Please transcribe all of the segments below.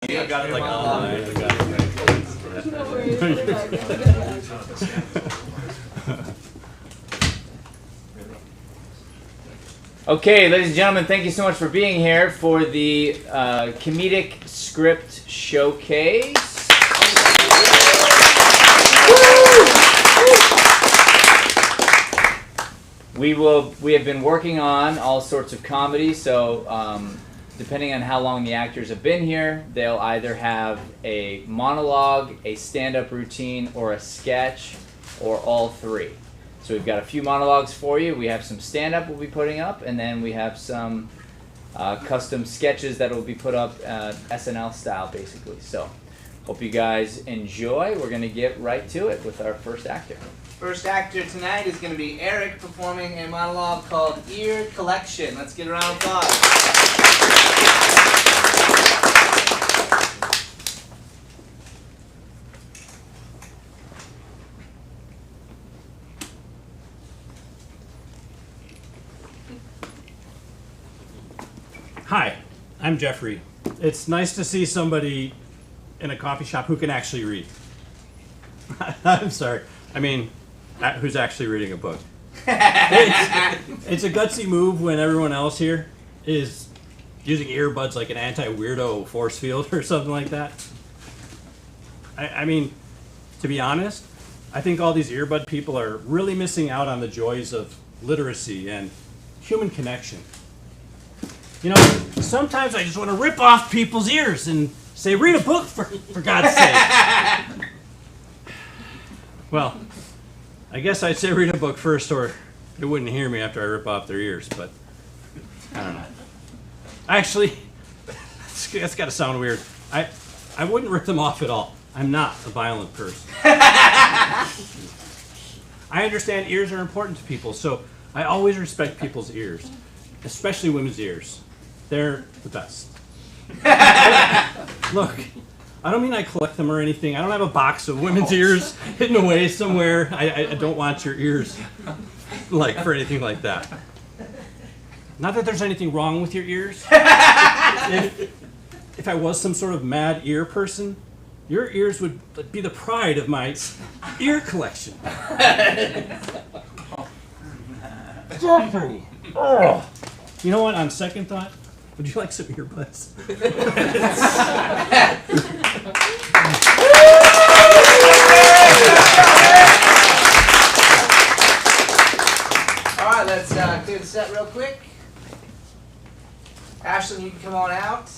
I got it like online. Okay, ladies and gentlemen, thank you so much for being here for the Comedic Script Showcase. We have been working on all sorts of comedy, so depending on how long the actors have been here, they'll either have a monologue, a stand-up routine, or a sketch, or all three. So we've got a few monologues for you. We have some stand-up we'll be putting up, and then we have some custom sketches that will be put up SNL style, basically. So hope you guys enjoy. We're going to get right to it with our first actor. First actor tonight is going to be Eric performing a monologue called Ear Collection. Let's get a round of applause. Hi, I'm Jeffrey. It's nice to see somebody in a coffee shop who can actually read. I'm sorry. I mean, who's actually reading a book. It's a gutsy move when everyone else here is using earbuds like an anti-weirdo force field or something like that. I mean, to be honest, I think all these earbud people are really missing out on the joys of literacy and human connection. You know, sometimes I just want to rip off people's ears and say, read a book for God's sake. Well, I guess I'd say read a book first, or they wouldn't hear me after I rip off their ears, but I don't know. Actually, that's got to sound weird. I wouldn't rip them off at all. I'm not a violent person. I understand ears are important to people, so I always respect people's ears, especially women's ears. They're the best. Look, I don't mean I collect them or anything. I don't have a box of women's ears hidden away somewhere. I don't want your ears for anything like that. Not that there's anything wrong with your ears. If I was some sort of mad ear person, your ears would be the pride of my ear collection. Jeffrey! Oh. You know what, on second thought, would you like some earbuds? All right, let's clear the set real quick. Ashlyn, you can come on out.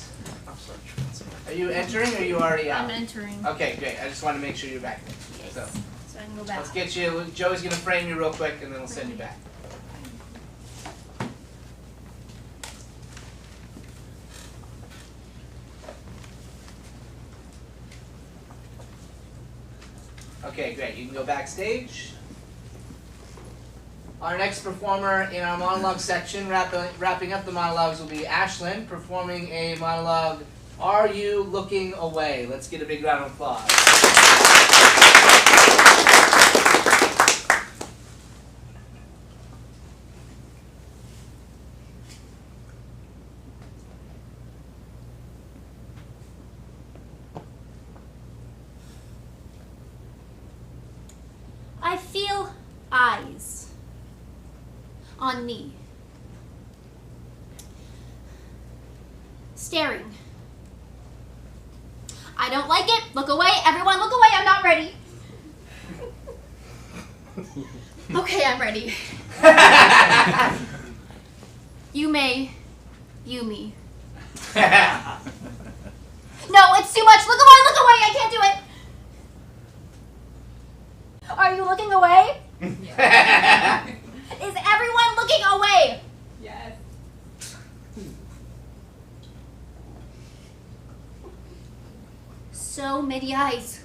Are you entering or are you already out? I'm entering. Okay, great. I just want to make sure you're back there. Yes. So I can go back. let's get you. Joey's going to frame you real quick and then we'll send you back. Okay, great. You can go backstage. Our next performer in our monologue section, wrapping up the monologues, will be Ashlyn performing a monologue, Are You Looking Away? Let's get a big round of applause. I feel eyes on me. Staring. I don't like it. Look away. Everyone look away. I'm not ready. Okay, I'm ready. You may. You me. No, it's too much. Look away. Look away. I can't do it. Are you looking away? Is everyone looking away? Yes. So many eyes.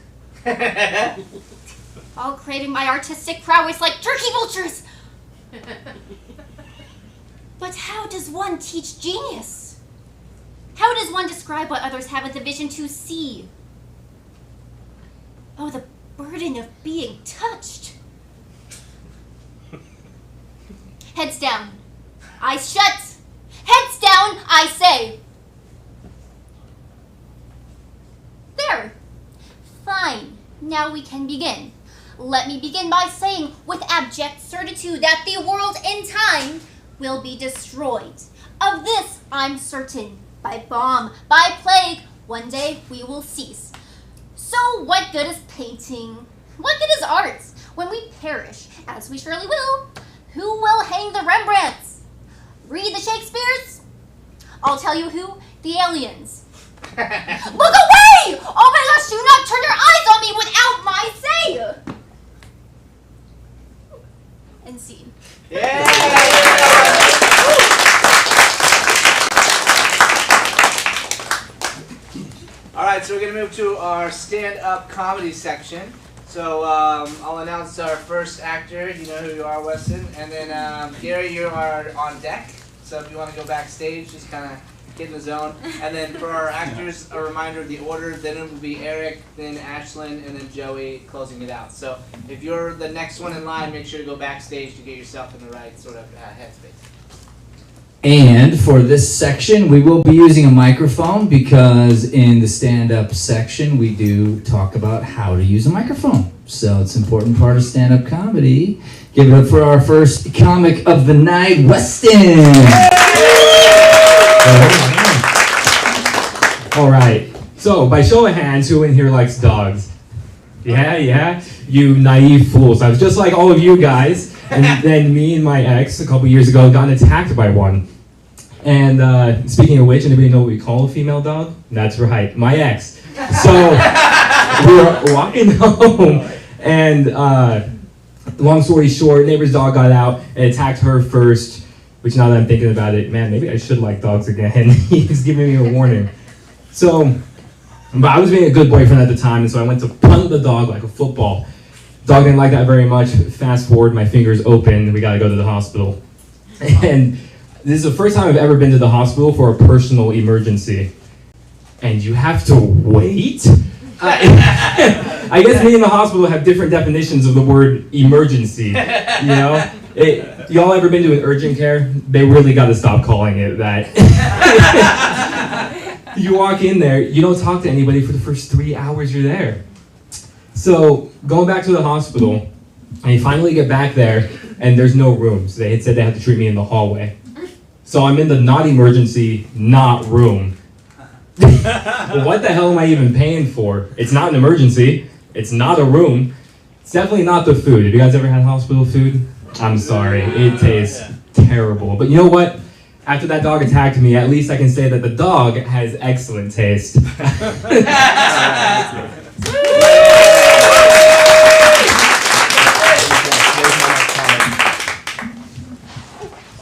All craving my artistic prowess like turkey vultures. But how does one teach genius? How does one describe what others haven't the vision to see? Oh, the burden of being touched. Heads down. Eyes shut. Heads down, I say. Fine. Now we can begin. Let me begin by saying with abject certitude that the world in time will be destroyed. Of this I'm certain. By bomb, by plague, one day we will cease. So what good is painting? What good is art? When we perish, as we surely will, who will hang the Rembrandts? Read the Shakespeares? I'll tell you who. The aliens. Look away! Oh my gosh, do not turn your eyes on me without my say! And scene. Yeah! Alright, so we're going to move to our stand-up comedy section. So I'll announce our first actor. You know who you are, Weston. And then Gary, you are on deck. So if you want to go backstage, just kind of get in the zone. And then for our actors, a reminder of the order. Then it will be Eric, then Ashlyn, and then Joey closing it out. So if you're the next one in line, make sure to go backstage to get yourself in the right sort of headspace. And for this section, we will be using a microphone because in the stand-up section, we do talk about how to use a microphone. So it's an important part of stand-up comedy. Give it up for our first comic of the night, Weston. All right. So by show of hands, who in here likes dogs? Yeah. You naive fools. I was just like all of you guys. And then me and my ex, a couple years ago, got attacked by one. And speaking of which, anybody know what we call a female dog? That's right, my ex. So we were walking home, and long story short, neighbor's dog got out and attacked her first, which now that I'm thinking about it, man, maybe I should like dogs again. He's giving me a warning. So, but I was being a good boyfriend at the time, and so I went to punt the dog like a football. Dog didn't like that very much. Fast forward, my fingers open, we gotta go to the hospital. And this is the first time I've ever been to the hospital for a personal emergency. And you have to wait? I guess me and the hospital have different definitions of the word emergency, you know? Y'all ever been to an urgent care? They really gotta stop calling it that. You walk in there, you don't talk to anybody for the first 3 hours you're there. So, going back to the hospital, I finally get back there, and there's no rooms. They had said they had to treat me in the hallway. So I'm in the not emergency, not room. Well, what the hell am I even paying for? It's not an emergency. It's not a room. It's definitely not the food. Have you guys ever had hospital food? I'm sorry. It tastes terrible. But you know what? After that dog attacked me, at least I can say that the dog has excellent taste.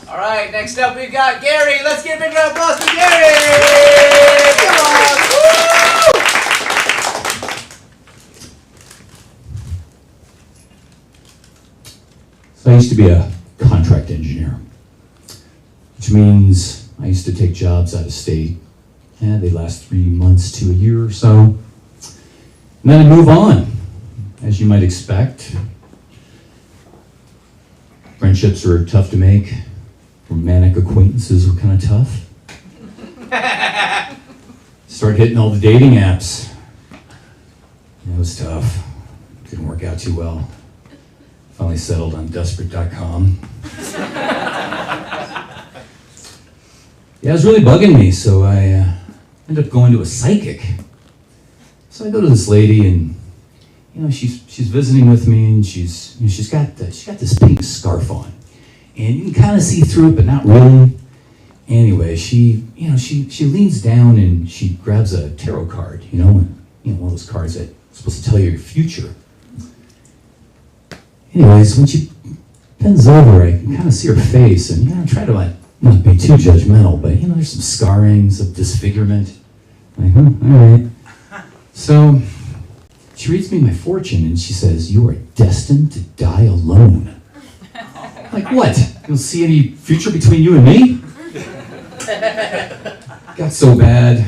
All right, next up we've got Gary. Let's get a big round of applause for Gary. Come on. Woo! So I used to be a contract engineer, which means I used to take jobs out of state. Yeah, they last 3 months to a year or so. And then I move on, as you might expect. Friendships are tough to make. Romantic acquaintances were kind of tough. Start hitting all the dating apps. It was tough. Didn't work out too well. Finally settled on desperate.com. Yeah, it was really bugging me, so I ended up going to a psychic. So I go to this lady, and she's visiting with me, and she's got this pink scarf on, and you can kind of see through it, but not really. Anyway, she leans down and she grabs a tarot card, one of those cards that's supposed to tell you your future. Anyways, when she bends over, I can kind of see her face, and I try to not be too judgmental, but there's some scarring, some disfigurement. Like, all right. So she reads me my fortune, and she says, "You are destined to die alone." Like, what? You don't see any future between you and me? Got so bad,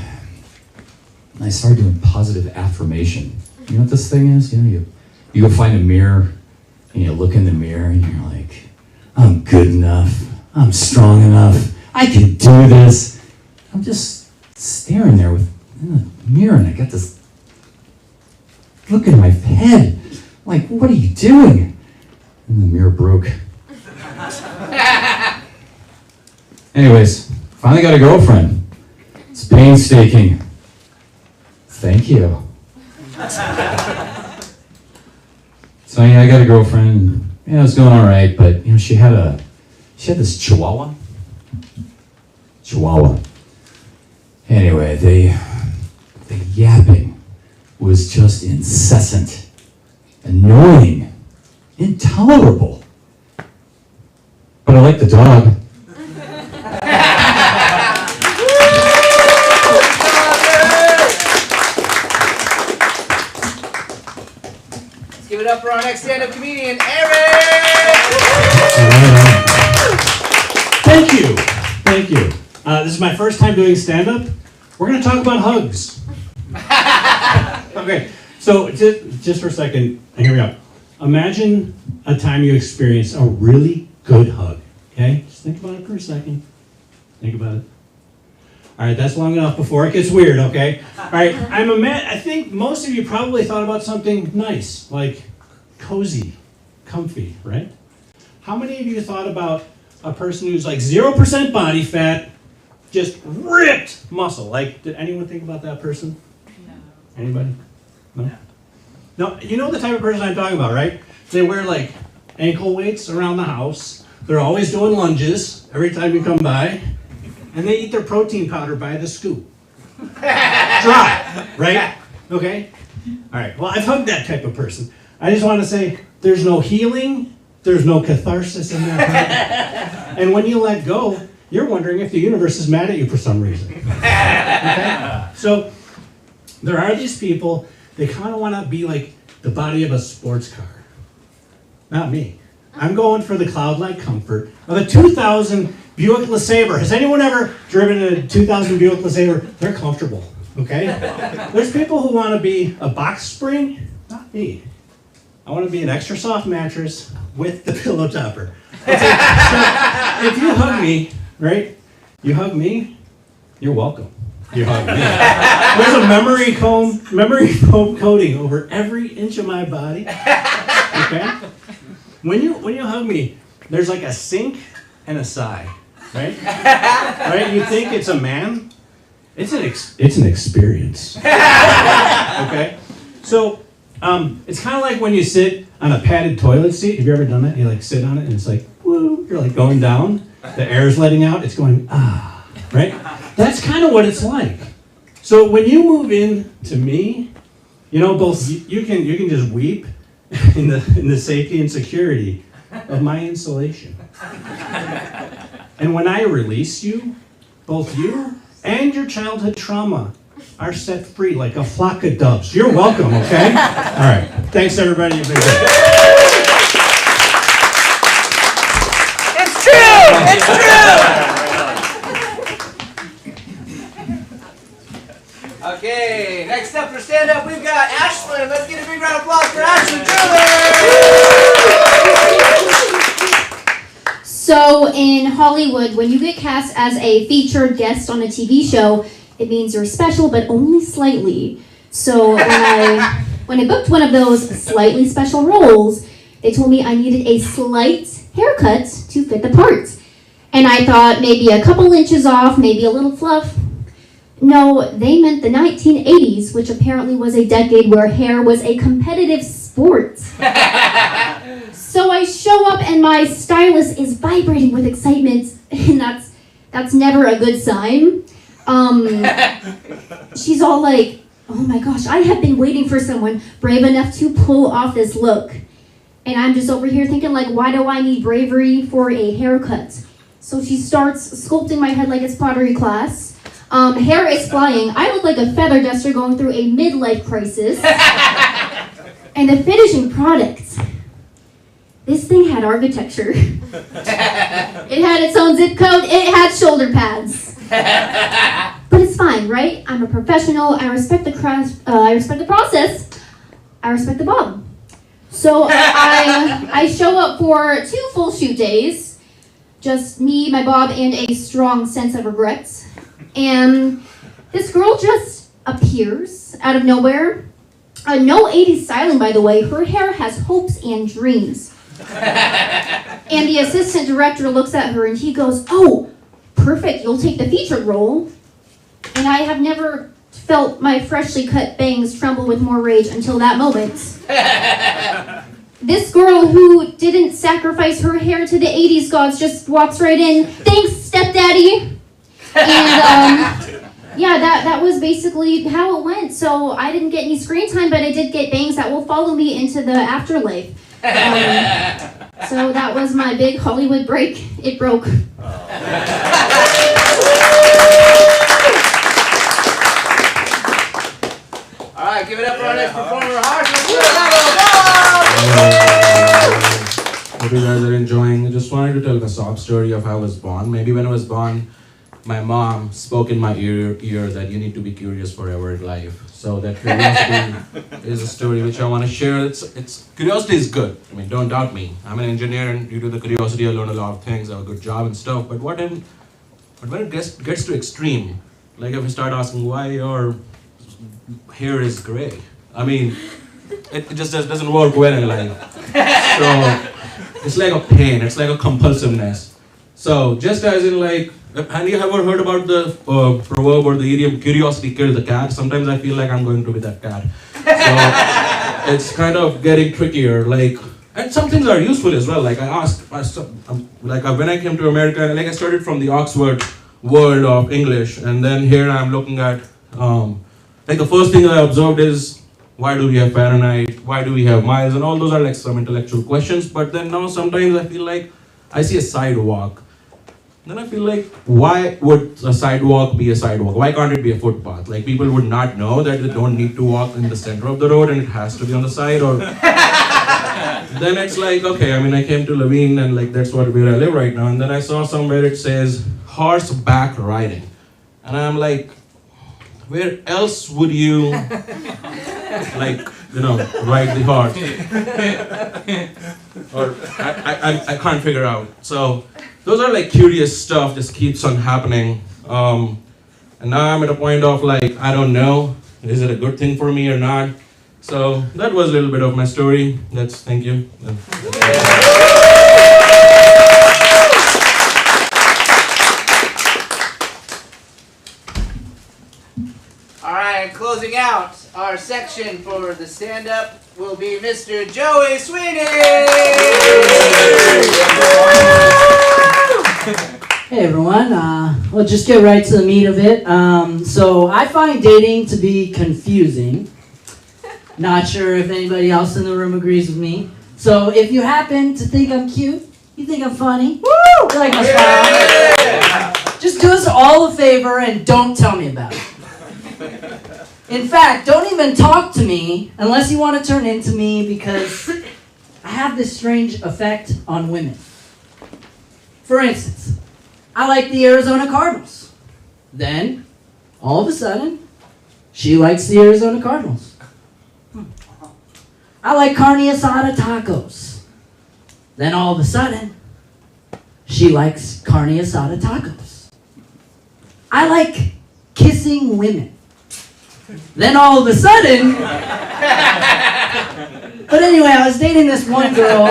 and I started doing positive affirmation. You know what this thing is? You go find a mirror, and you look in the mirror, and you're like, "I'm good enough. I'm strong enough. I can do this." I'm just staring there in the mirror, and I got this look at my head. Like, what are you doing? And the mirror broke. Anyways, finally got a girlfriend. It's painstaking. Thank you. So yeah, I got a girlfriend. And, yeah, it was going all right, but you know, she had this Chihuahua. Anyway, the yapping was just incessant, annoying, intolerable. But I like the dog. Let's give it up for our next stand-up comedian, Eric! Thank you. This is my first time doing stand-up. We're going to talk about hugs. Okay, so just for a second, here we go. Imagine a time you experienced a really good hug, okay? Just think about it for a second. Think about it. All right, that's long enough before it gets weird, okay? All right, I think most of you probably thought about something nice, like cozy, comfy, right? How many of you thought about a person who's like 0% body fat, just ripped muscle? Like, did anyone think about that person? No. Anybody? No? No, you know the type of person I'm talking about, right? They wear like ankle weights around the house. They're always doing lunges every time you come by. And they eat their protein powder by the scoop. Dry, right? Okay? All right, well, I've hugged that type of person. I just want to say there's no healing, there's no catharsis in that hug. And when you let go, you're wondering if the universe is mad at you for some reason. Okay? So there are these people, they kind of want to be like the body of a sports car. Not me. I'm going for the cloud-like comfort of a 2000 Buick LeSabre. Has anyone ever driven a 2000 Buick LeSabre? They're comfortable, okay? There's people who want to be a box spring. Not me. I want to be an extra soft mattress with the pillow topper. Okay, so if you hug me, right? You hug me, you're welcome. You hug me. There's a memory foam coating over every inch of my body. Okay? When you hug me, there's like a sink and a sigh, right? Right? You think it's a man? It's an experience. Okay? So it's kind of like when you sit on a padded toilet seat. Have you ever done that? You like sit on it and it's like, woo, you're like going down. The air's letting out. It's going, ah, right? That's kind of what it's like. So when you move in to me, you know, both you can just weep in the safety and security of my insulation. And when I release you, both you and your childhood trauma are set free like a flock of doves. You're welcome, okay? All right. Thanks, everybody. You've been great. It's true! It's true! Okay, next up for stand-up, we've got Ashlyn. Let's get a big round of applause for Ashlyn Truman! So in Hollywood, when you get cast as a featured guest on a TV show, it means you're special, but only slightly. So when I booked one of those slightly special roles, they told me I needed a slight haircut to fit the part. And I thought maybe a couple inches off, maybe a little fluff. No, they meant the 1980s, which apparently was a decade where hair was a competitive sport. So I show up and my stylist is vibrating with excitement, and that's never a good sign. She's all like, oh my gosh, I have been waiting for someone brave enough to pull off this look. And I'm just over here thinking like, why do I need bravery for a haircut? So she starts sculpting my head like it's pottery class. Hair is flying. I look like a feather duster going through a midlife crisis. And the finishing product, this thing had architecture. It had its own zip code. It had shoulder pads. But it's fine, right? I'm a professional. I respect the craft. I respect the process. I respect the bob. So I show up for 2 full shoot days. Just me, my bob, and a strong sense of regret. And this girl just appears out of nowhere. No 80s styling, by the way. Her hair has hopes and dreams. And the assistant director looks at her and he goes, "Oh, perfect, you'll take the featured role." And I have never felt my freshly cut bangs tremble with more rage until that moment. This girl who didn't sacrifice her hair to the 80s gods just walks right in. "Thanks, stepdaddy." And yeah, that was basically how it went. So I didn't get any screen time, but I did get bangs that will follow me into the afterlife. So that was my big Hollywood break. It broke. All right, give it up for our next performer, Hope you guys are enjoying. I just wanted to tell a sob story of how I was born. Maybe when I was born, my mom spoke in my ear that you need to be curious forever in life. So that curiosity is a story which I want to share. It's curiosity is good. I mean, don't doubt me. I'm an engineer, and due to the curiosity, I learn a lot of things. I have a good job and stuff. But when it gets to extreme, like if you start asking why your hair is gray, I mean, it just doesn't work well in life. So it's like a pain. It's like a compulsiveness. So just as in like, have you ever heard about the proverb or the idiom, curiosity killed the cat? Sometimes I feel like I'm going to be that cat. So it's kind of getting trickier. Like, and some things are useful as well. Like when I came to America, like I started from the Oxford World of English, and then here I'm looking at, like the first thing I observed is, why do we have Fahrenheit? Why do we have miles? And all those are like some intellectual questions. But then now sometimes I feel like I see a sidewalk. Then I feel like, why would a sidewalk be a sidewalk? Why can't it be a footpath? Like people would not know that they don't need to walk in the center of the road and it has to be on the side, or then it's like, okay, I mean, I came to Levine and like that's where I live right now, and then I saw somewhere it says horseback riding, and I'm like, where else would you like, ride the horse? Or I can't figure out. So those are like curious stuff just keeps on happening. And now I'm at a point of like, I don't know, is it a good thing for me or not? So that was a little bit of my story. Thank you. All right, closing out our section for the stand-up will be Mr. Joey Sweeney. Hey everyone, we'll just get right to the meat of it. So I find dating to be confusing. Not sure if anybody else in the room agrees with me. So if you happen to think I'm cute, you think I'm funny, you like my style, just do us all a favor and don't tell me about it. In fact, don't even talk to me unless you want to turn into me, because I have this strange effect on women. For instance, I like the Arizona Cardinals. Then, all of a sudden, she likes the Arizona Cardinals. I like carne asada tacos. Then all of a sudden, she likes carne asada tacos. I like kissing women. Then all of a sudden, but anyway, I was dating this one girl,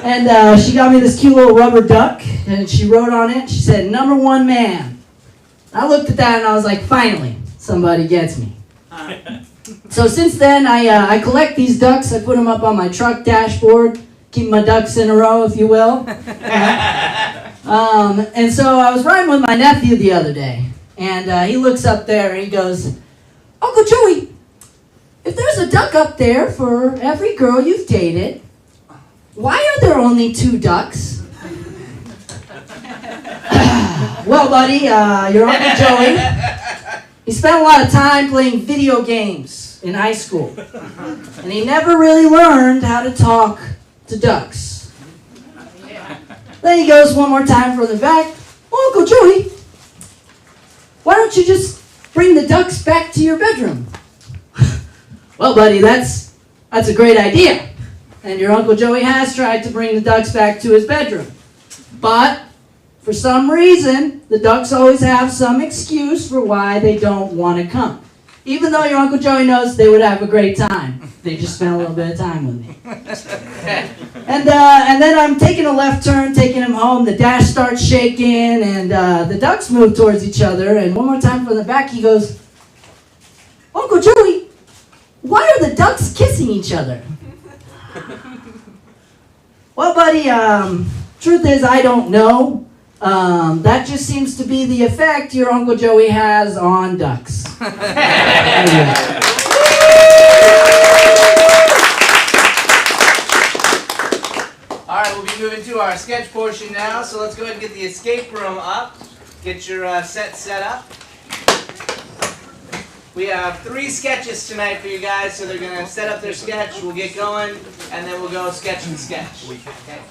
and she got me this cute little rubber duck, and she wrote on it, she said, #1 man. I looked at that and I was like, finally, somebody gets me. So since then, I collect these ducks, I put them up on my truck dashboard, keep my ducks in a row, if you will. And so I was riding with my nephew the other day, and he looks up there and he goes, "Uncle Joey, if there's a duck up there for every girl you've dated, why are there only 2 ducks?" Well, buddy, your Uncle Joey, he spent a lot of time playing video games in high school, and he never really learned how to talk to ducks. Then he goes one more time from the back, "Uncle Joey, why don't you just bring the ducks back to your bedroom?" Well, buddy, that's a great idea. And your Uncle Joey has tried to bring the ducks back to his bedroom. But for some reason, the ducks always have some excuse for why they don't want to come. Even though your Uncle Joey knows they would have a great time. They just spent a little bit of time with me. And then I'm taking a left turn, taking him home. The dash starts shaking, and the ducks move towards each other. And one more time from the back, he goes, Uncle Joey, why are the ducks kissing each other? Well, buddy, truth is I don't know. That just seems to be the effect your Uncle Joey has on ducks. Alright, we'll be moving to our sketch portion now, so let's go ahead and get the escape room up. Get your set up. We have 3 sketches tonight for you guys, so they're going to set up their sketch, we'll get going, and then we'll go sketch and sketch. Okay.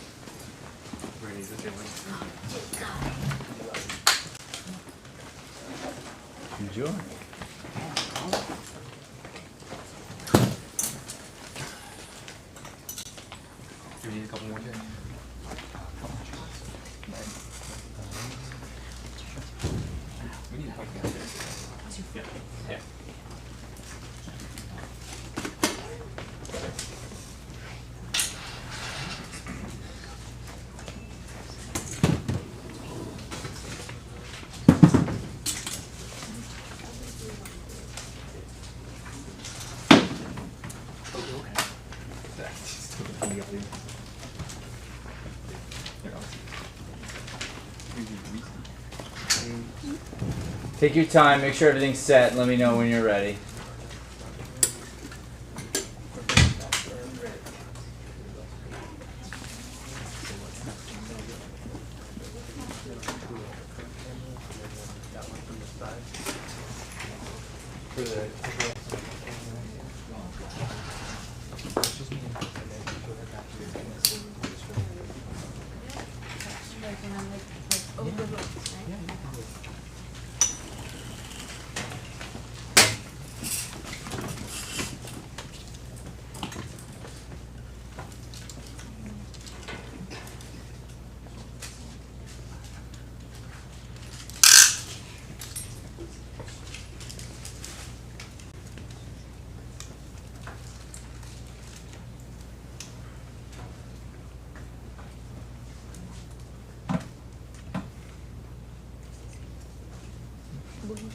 Enjoy. Do we need a couple more here? We need help out there. Yeah. Take your time, make sure everything's set, and let me know when you're ready.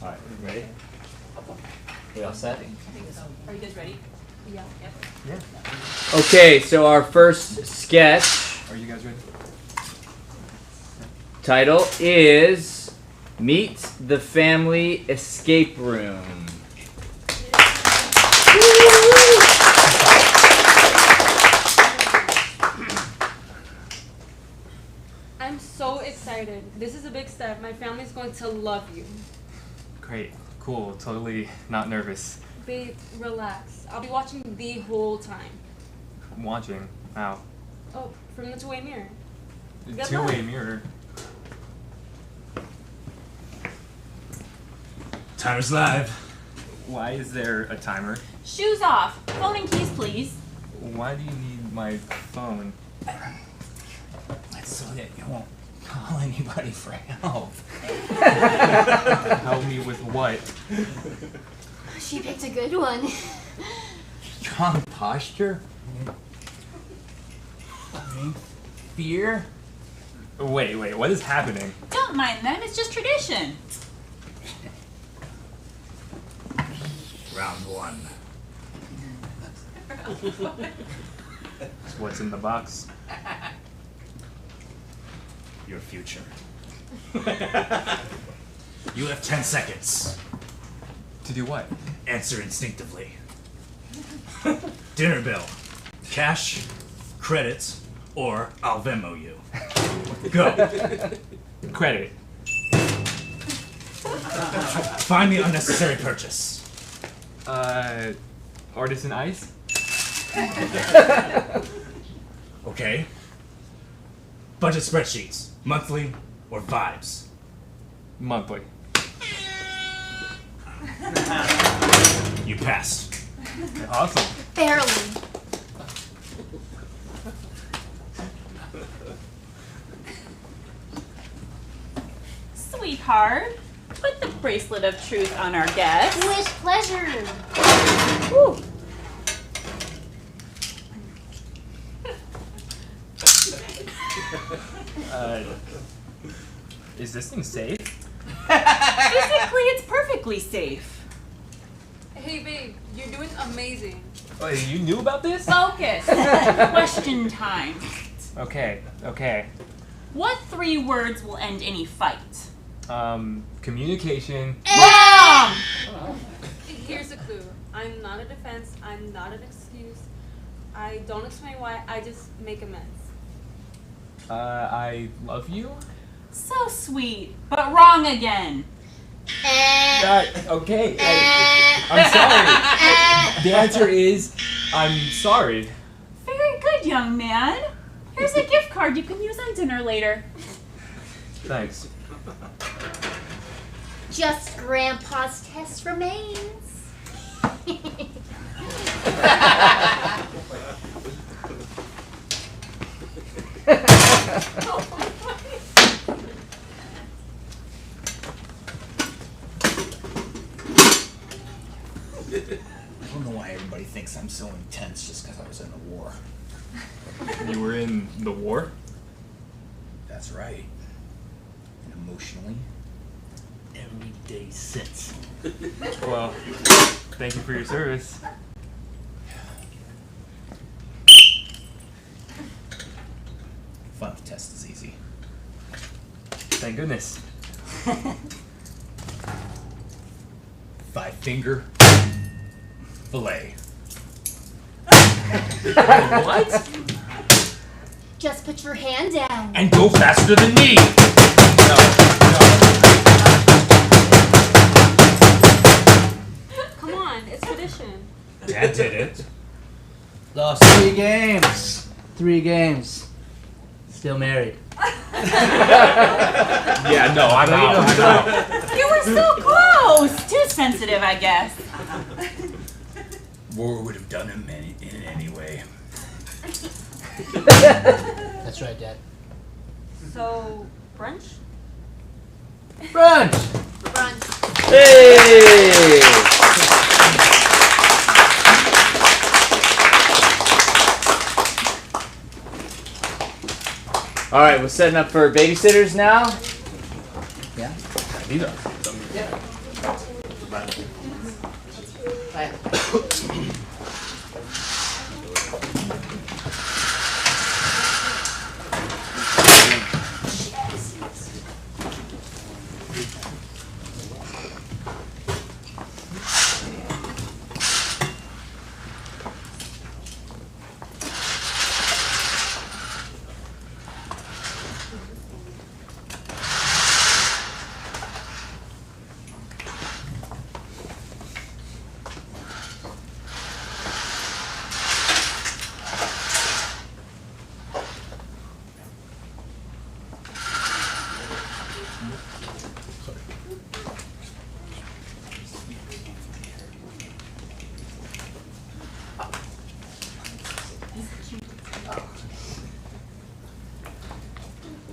Alright, ready? We all set? Are you guys ready? Yeah. Yep. Okay, so our first sketch Are you guys ready? title is Meet the Family Escape Room. I'm so excited. This is a big step. My family's going to love you. Great. Cool. Totally not nervous. Babe, relax. I'll be watching the whole time. I'm watching. Wow. Oh, from the two-way mirror. Good Two-way luck. mirror. Timer's live. Why is there a timer? Shoes off. Phone and keys, please. Why do you need my phone? That's so that you won't call anybody for help. Help me with what? She picked a good one. Strong posture. Fear. Wait, what is happening? Don't mind them. It's just tradition. Round 1. What's in the box? Your future. You have 10 seconds. To do what? Answer instinctively. Dinner bill. Cash, credits, or I'll Venmo you. Go. Credit. Find the unnecessary purchase. Artisan ice? Okay. Budget spreadsheets. Monthly or vibes. Monthly. You passed. Awesome. Barely. Sweetheart, put the bracelet of truth on our guest. With pleasure. Woo. Is this thing safe? Physically, it's perfectly safe. Hey babe, you're doing amazing. Oh, you knew about this? Focus. Question time. Okay, okay. What 3 words will end any fight? Communication. Wrong! Here's a clue. I'm not a defense. I'm not an excuse. I don't explain why. I just make amends. I love you? So sweet, but wrong again. Okay, I'm sorry. The answer is, I'm sorry. Very good, young man. Here's a gift card you can use on dinner later. Thanks. Just Grandpa's test remains. I don't know why everybody thinks I'm so intense just because I was in the war. You were in the war? That's right. And emotionally, every day since. Well, thank you for your service. Fun if test is easy. Thank goodness. 5-finger fillet. What? Just put your hand down. And go faster than me! Come on, it's tradition. Dad did it. Lost 3 games. 3 games. Still married. Yeah, no, I'm out. You were so close. Too sensitive, I guess. War would have done him in any way. That's right, Dad. So, brunch? Brunch! Brunch. Hey! All right, we're setting up for babysitters now. Yeah.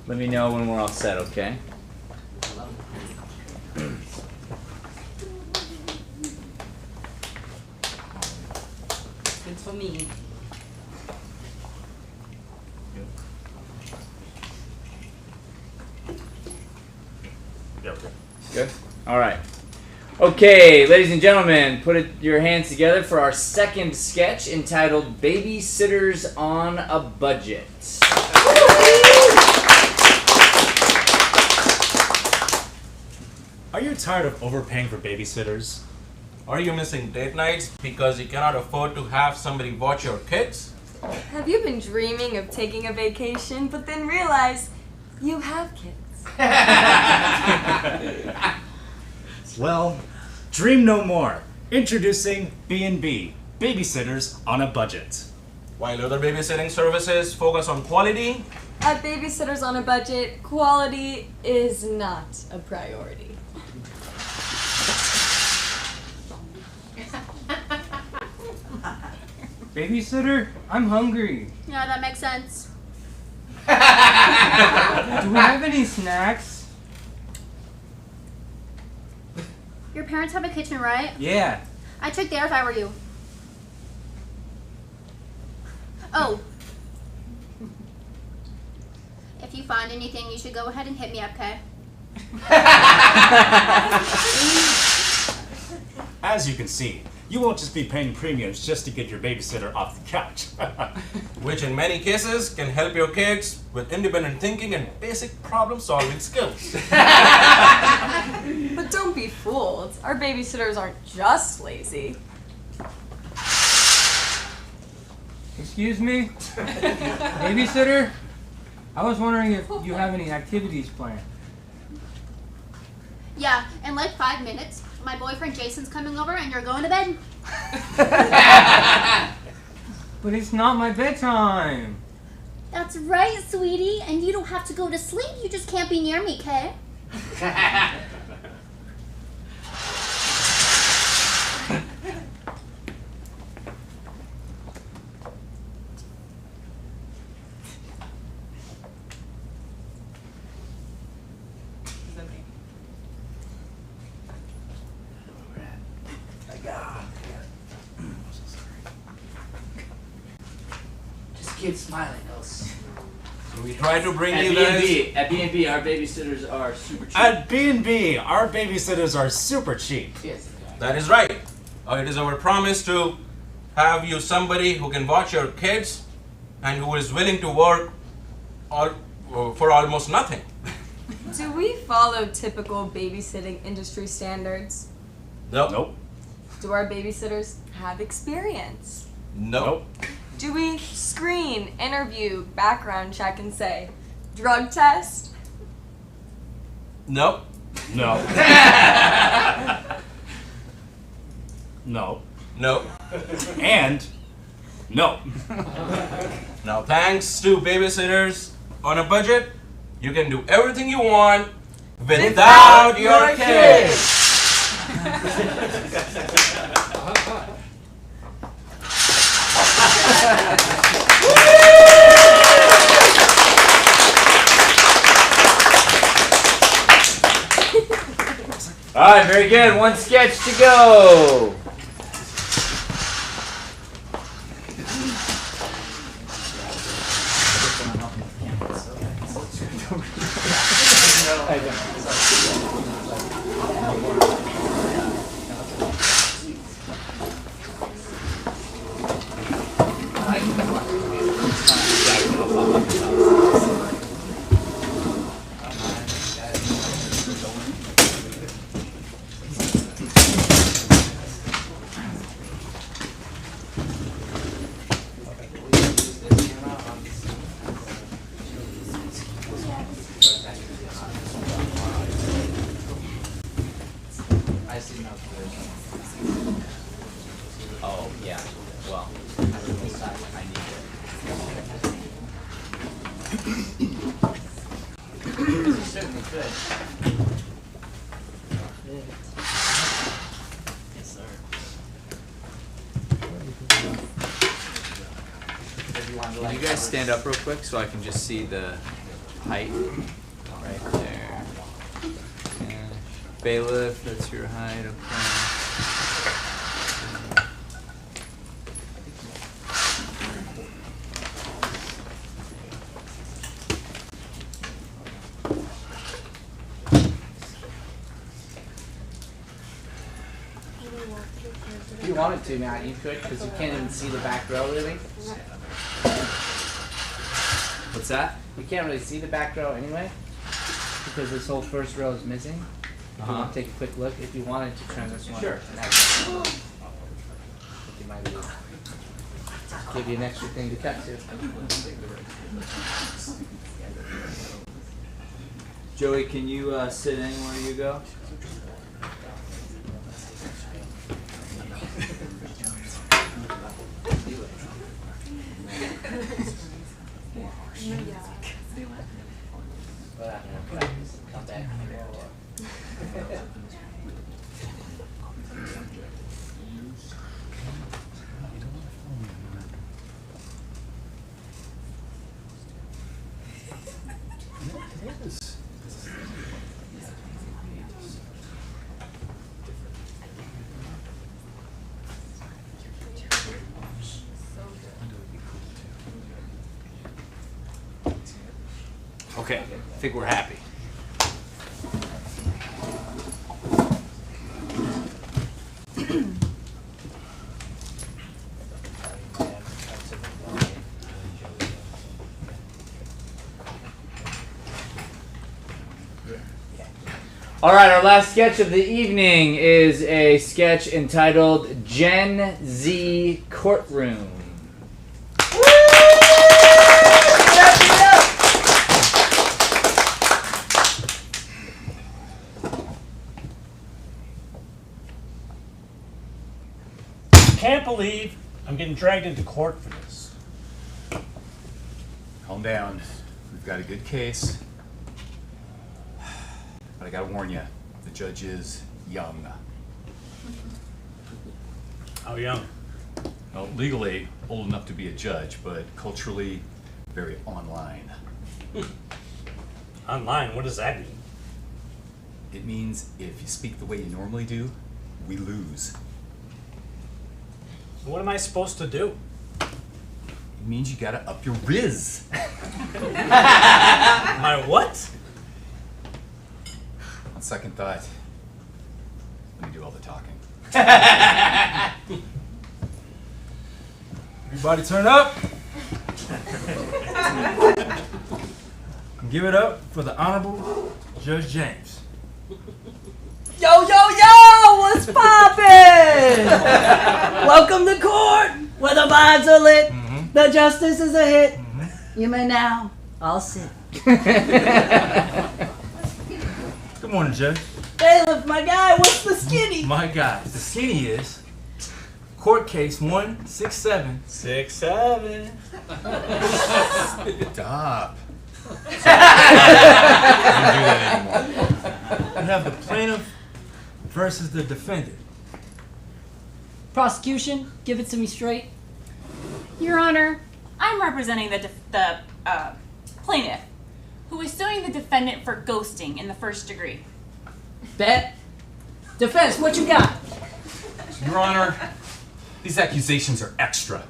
Let me know when we're all set, okay? Good for me. Good? All right. Okay, ladies and gentlemen, your hands together for our second sketch entitled Babysitters on a Budget. Are you tired of overpaying for babysitters? Are you missing date nights because you cannot afford to have somebody watch your kids? Have you been dreaming of taking a vacation but then realize you have kids? Well, dream no more. Introducing B&B, Babysitters on a Budget. While other babysitting services focus on quality, At Babysitters on a Budget, quality is not a priority. Babysitter, I'm hungry. Yeah, that makes sense. Do we have any snacks? Your parents have a kitchen, right? Yeah. I'd check there if I were you. Oh. If you find anything, you should go ahead and hit me up, okay? As you can see, you won't just be paying premiums just to get your babysitter off the couch. Which in many cases can help your kids with independent thinking and basic problem-solving skills. But don't be fooled. Our babysitters aren't just lazy. Excuse me? Babysitter? I was wondering if you have any activities planned. Yeah, in like 5 minutes, my boyfriend Jason's coming over and you're going to bed. But it's not my bedtime. That's right, sweetie. And you don't have to go to sleep. You just can't be near me, okay? Just keep smiling, else. So we try to bring At you guys. B&B, at B&B, our babysitters are super cheap. At B&B, our babysitters are super cheap. Yes. That is right. It is our promise to have you somebody who can watch your kids and who is willing to work for almost nothing. Do we follow typical babysitting industry standards? Nope. Nope. Do our babysitters have experience? Nope. Do we screen, interview, background check, and say, drug test? Nope. No. No. Nope. And no. Now, thanks to babysitters on a budget, you can do everything you want without your kids. All right, very good. One sketch to go. I see no clue. Oh, yeah. Well, I need it. You certainly could. Yes, sir. Can you guys stand up real quick so I can just see the height? Right there. Yeah. Bailiff, that's your height, okay. If you wanted to, Matt, you could, because you can't even see the back row, really. What's that? You can't really see the back row anyway, because this whole first row is missing. If you want to take a quick look, if you wanted to turn this one. Sure. You might be give you an extra thing to cut to. Joey, can you sit anywhere you go? Come back. Okay, I think we're happy. All right, our last sketch of the evening is a sketch entitled Gen Z Courtroom. Can't believe I'm getting dragged into court for this. Calm down. We've got a good case. But I gotta warn you, the judge is young. How young? Well, legally old enough to be a judge, but culturally very online. Online? What does that mean? It means if you speak the way you normally do, we lose. What am I supposed to do? It means you gotta up your riz. My what? On second thought, let me do all the talking. Everybody turn up. And give it up for the Honorable Judge James. Yo, yo, yo! What's poppin'? Welcome to court, where the vibes are lit, the justice is a hit. You may now all sit. Good morning, Judge. Bailiff, my guy, what's the skinny? My God, the skinny is court case 167. 6'7". Stop. Don't do that anymore. We have the plaintiff versus the defendant. Prosecution, give it to me straight. Your Honor, I'm representing the plaintiff, who is suing the defendant for ghosting in the first degree. Bet. Defense, what you got? Your Honor, these accusations are extra.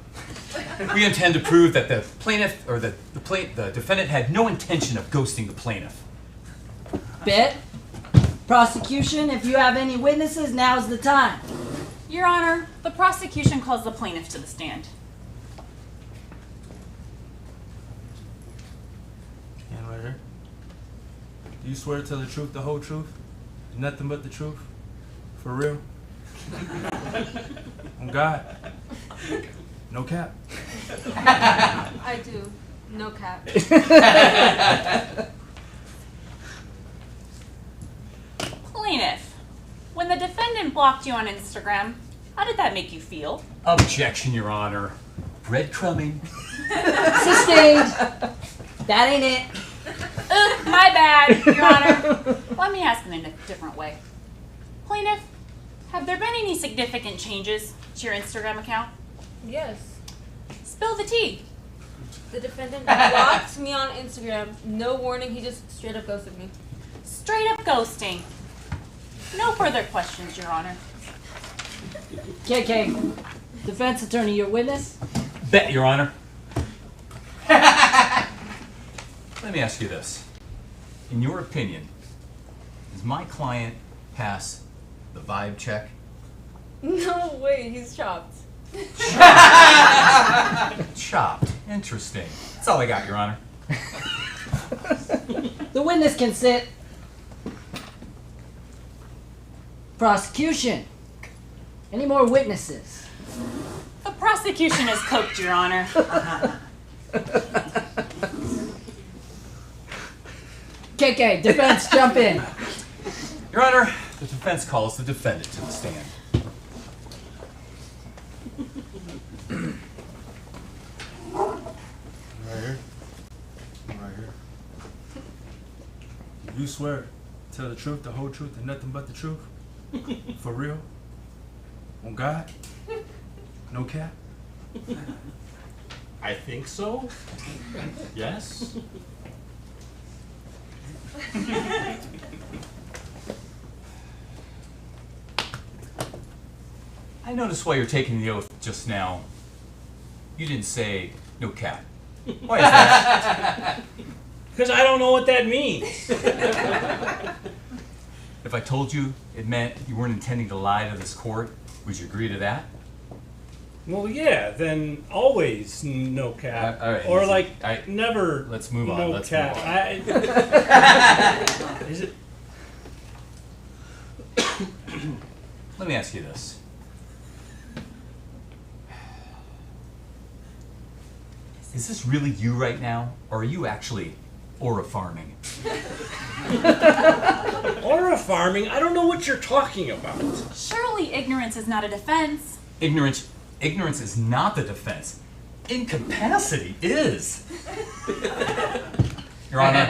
We intend to prove that the plaintiff, or the defendant had no intention of ghosting the plaintiff. Bet. Prosecution, if you have any witnesses, now's the time. Your Honor, the prosecution calls the plaintiff to the stand. Hand right here. Do you swear to tell the truth, the whole truth, and nothing but the truth? For real? On God? No cap? I do. No cap. Plaintiff, when the defendant blocked you on Instagram, how did that make you feel? Objection, Your Honor. Breadcrumbing. Sustained. That ain't it. My bad, Your Honor. Let me ask in a different way. Plaintiff, have there been any significant changes to your Instagram account? Yes. Spill the tea. The defendant blocked me on Instagram. No warning. He just straight up ghosted me. Straight up ghosting. No further questions, Your Honor. KK, defense attorney, your witness? Bet, Your Honor. Let me ask you this. In your opinion, does my client pass the vibe check? No way. He's chopped. Chopped. Interesting. That's all I got, Your Honor. The witness can sit. Prosecution. Any more witnesses? The prosecution is cooked, Your Honor. KK, defense, jump in. Your Honor, the defense calls the defendant to the stand. Right here. Right here. Do you swear to tell the truth, the whole truth, and nothing but the truth? For real? On God? No cap? I think so. Yes. I noticed while you're taking the oath just now, you didn't say no cap. Why is that? Because I don't know what that means. If I told you it meant you weren't intending to lie to this court, would you agree to that? Well, yeah, then always no cap. All right, or easy. like never. Let's move on. No Let's cap. move on. Is it? Let me ask you this. Is this really you right now, or are you actually aura farming? Aura farming? I don't know what you're talking about. Surely ignorance is not a defense. Ignorance is not the defense. Incapacity is. Your Honor,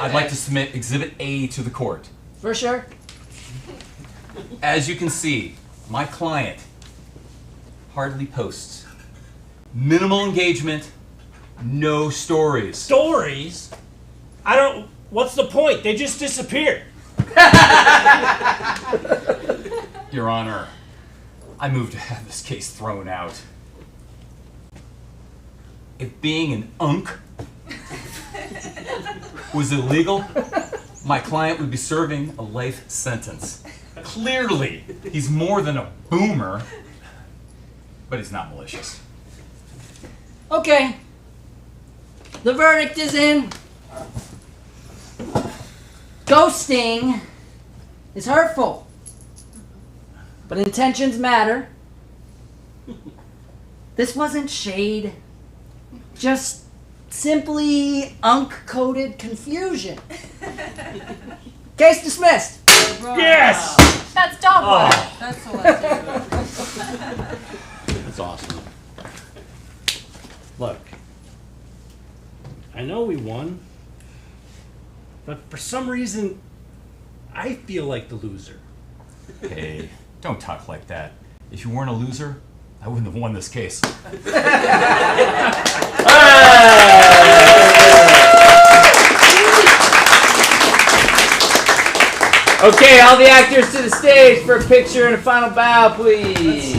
I'd like to submit Exhibit A to the court. For sure. As you can see, my client hardly posts. Minimal engagement, no stories. Stories? I don't. What's the point? They just disappeared. Your Honor, I move to have this case thrown out. If being an unk was illegal, my client would be serving a life sentence. Clearly, he's more than a boomer, but he's not malicious. Okay. The verdict is in. Ghosting is hurtful, but intentions matter. This wasn't shade, just simply unk-coded confusion. Case dismissed. Yes! That's dog water. That's the last That's awesome. Look, I know we won, but for some reason, I feel like the loser. Hey, don't talk like that. If you weren't a loser, I wouldn't have won this case. Okay, all the actors to the stage for a picture and a final bow, please.